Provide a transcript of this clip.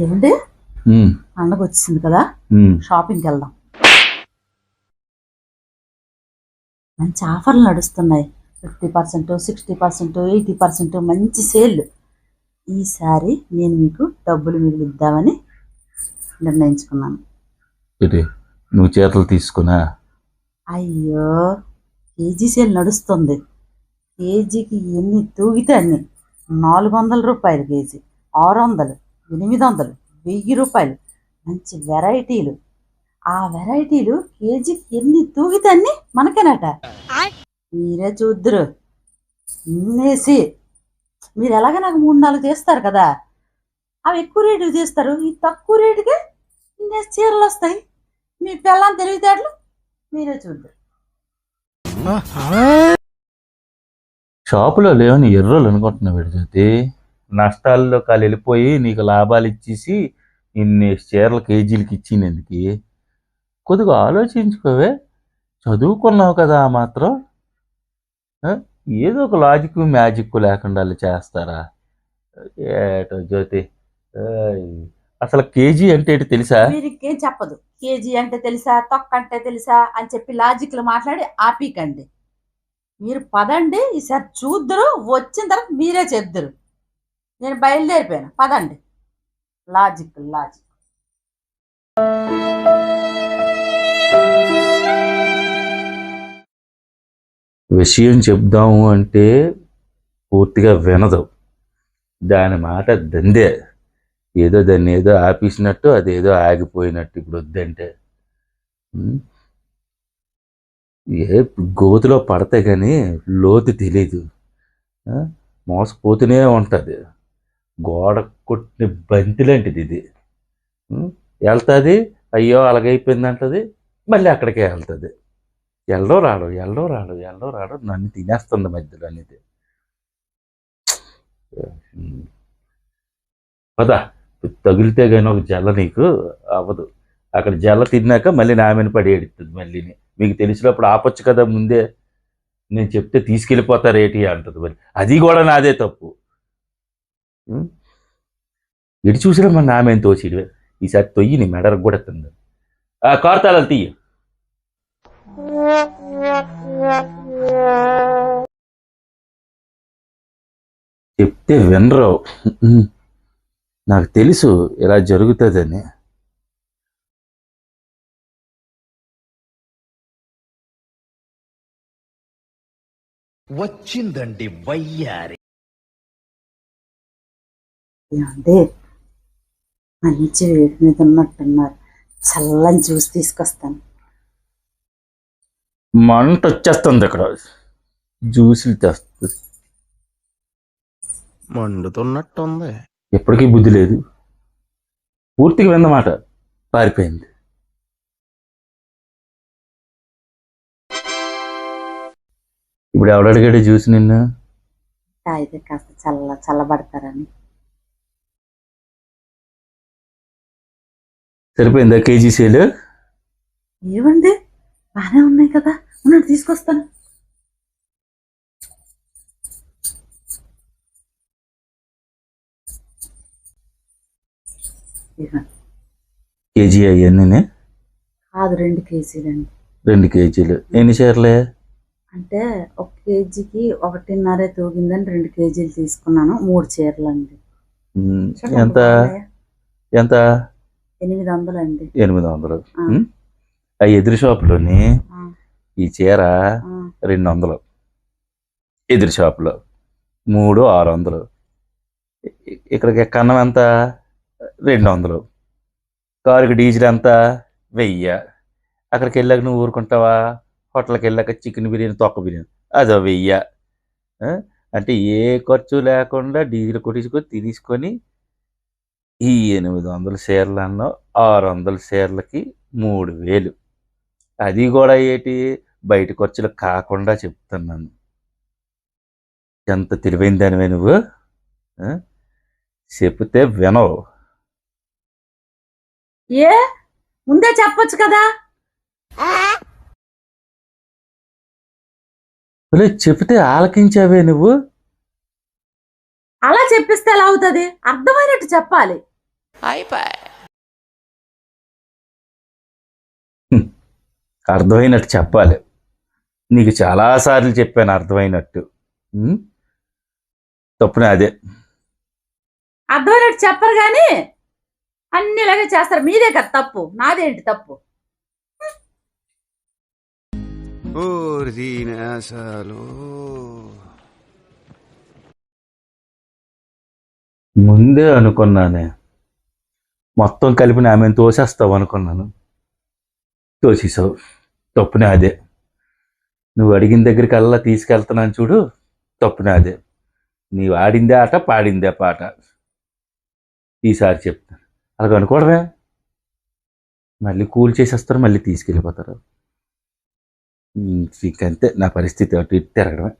ఏమండి పండగ వచ్చింది కదా, షాపింగ్కి వెళ్దాం. మంచి ఆఫర్లు నడుస్తున్నాయి. 50%, 60%, 80% మంచి సేల్. ఈసారి నేను మీకు డబ్బులు మిగిలిద్దామని నిర్ణయించుకున్నాను. నువ్వు చేతులు తీసుకున్నా? అయ్యో, కేజీ సేల్ నడుస్తుంది. కేజీకి ఎన్ని తూగితే అన్ని. 400 రూపాయలు కేజీ, 600, 800, 1000 రూపాయలు. మంచి వెరైటీలు. ఆ వెరైటీలు కేజీకి ఎన్ని తూగితే అన్ని మనకేనట. మీరే చూద్దరు. ఇన్నేసి మీరు ఎలాగ నాకు 3-4 చేస్తారు కదా, అవి ఎక్కువ రేటుకి చేస్తారు. ఈ తక్కువ రేటుకే ఇన్నేసి చీరలు వస్తాయి. మీ పిల్లని తెలివితేటలు మీరే చూద్దరు. షాపులో లేవని ఎర్రోలు అనుకుంటున్నా విడిజోతి. నష్టాల్లో కాలు వెళ్ళిపోయి నీకు లాభాలు ఇచ్చేసి ఇన్ని చీరలు కేజీలకి ఇచ్చినందుకు కొద్దిగా ఆలోచించుకోవే. చదువుకున్నావు కదా, ఆ మాత్రం ఏదో ఒక లాజిక్ మ్యాజిక్ లేకుండా వాళ్ళు చేస్తారా? ఏటో జ్యోతి, అసలు కేజీ అంటే ఏంటి తెలుసా? మీరికేం చెప్పదు. కేజీ అంటే తెలుసా, తొక్క అంటే తెలుసా అని చెప్పి లాజిక్లు మాట్లాడి ఆపీకండి. మీరు పదండి, ఈసారి చూద్దరు. వచ్చిన తర్వాత మీరే చెప్దురు. నేను బయలుదేరిపోయాను, పదండి. లాజిక్ విషయం చెప్దాము అంటే పూర్తిగా వినదు. దాని మాట దందే. దాన్ని ఏదో ఆపేసినట్టు, అదేదో ఆగిపోయినట్టు. ఇప్పుడు వద్దంటే గోతులో పడతాయి కానీ లోతు తెలీదు. మోసపోతూనే ఉంటుంది. గోడ కొట్టిన బంతి లాంటిది ఇది. వెళ్తుంది, అయ్యో అలాగైపోయింది అంటది, మళ్ళీ అక్కడికే వెళ్తుంది. ఎల్లడో రాడు నన్ను తినేస్తుంది మధ్యలో అనేది. పదా తగిలితే కానీ ఒక జల్ల నీకు అవ్వదు. అక్కడ జల్ల తిన్నాక మళ్ళీ నా మీద పడి ఏడుస్తుంది. మళ్ళీ మీకు తెలిసినప్పుడు ఆపొచ్చు కదా ముందే. నేను చెప్తే తీసుకెళ్ళిపోతారు ఏంటి అంటుంది. మరి అది కూడా నాదే తప్పు. ఎటు చూసినా మన నా మీద తోచిడివే. ఈసారి తొయ్యి నీ మెడరకు కూడా ఎత్తుంది. ఆ కార్తాళాలు తీయ. చెప్తే వినరు. నాకు తెలుసు ఇలా జరుగుతుందని. వచ్చిందండి వయ్యారి. మంచి వేడి మీద ఉన్నట్టున్నారు. చల్లని జ్యూస్ తీసుకొస్తాను. మంట వచ్చేస్తుంది ఇక్కడ. జ్యూసులు తెస్తుంది. మండుతున్నట్టుంది. ఎప్పటికీ బుద్ధి లేదు. పూర్తిగా విన్నమాట పారిపోయింది. ఇప్పుడు ఎవడడిగాడు జ్యూస్ నిన్ను? అయితే కాస్త చల్లబడతారని. సరిపోయిందా కేజీ సేలు? ఏమండి, బాగానే ఉన్నాయి కదా, ఉన్నట్టు తీసుకొస్తాను. కేజీ అవన్నీ కాదు, 2 కేజీలండి. 2 కేజీలు. ఎన్ని చీరలే? అంటే 1 కేజీకి 1.5 తూగిందని 2 కేజీలు తీసుకున్నాను. 3 చీరలు అండి. ఎంత ఎంత? 800 అండి. 800. ఆ ఎదురు షాపులోని ఈ చీర 200. ఎదురు షాపులో 3 600. ఇక్కడికి కన్నం ఎంత? 200. కారుకి డీజిల్ ఎంత? 1000. అక్కడికి వెళ్ళాక నువ్వు ఊరుకుంటావా? హోటల్కి వెళ్ళాక చికెన్ బిర్యానీ, తొక్క బిర్యానీ, అదో 1000. అంటే ఏ ఖర్చు లేకుండా డీజిల్ కొట్టించుకొని తీసుకొని ఈ 800 చీరలు అన్నావు. 600 చీరలకి 3000. అది కూడా ఏంటి, బయట ఖర్చులు కాకుండా చెప్తున్నాను. ఎంత తెలివైన దానివే నువ్వు. చెప్తే వినవు. ఏ ముందే చెప్పొచ్చు కదా. చెప్తే ఆలకించావే నువ్వు. అలా చెప్పిస్తే ఎలా అవుతుంది? అర్థమైనట్టు చెప్పాలి. అర్థమైనట్టు చెప్పాలి. నీకు చాలాసార్లు చెప్పాను అర్థమైనట్టు. తప్పునే అదే. అర్థమైనట్టు చెప్పరు కానీ అన్ని ఇలాగే చేస్తారు. మీదే కదా తప్పు, నాదేంటి తప్పు? ముందే అనుకున్నానే, మొత్తం కలిపి ఆమెను తోసేస్తావు అనుకున్నాను. తోసేసావు. తప్పునే అదే. నువ్వు అడిగిన దగ్గరికి అల్లా తీసుకెళ్తున్నాను చూడు, తప్పునే అదే. నీవు ఆడిందే ఆట, పాడిందే పాట. ఈసారి చెప్తాను. అలాగ అనుకోవడమే. మళ్ళీ కూల్ చేసేస్తారు, మళ్ళీ తీసుకెళ్ళిపోతారు. ఇంకంతే నా పరిస్థితి, అటు ఇటు తిరగడమే.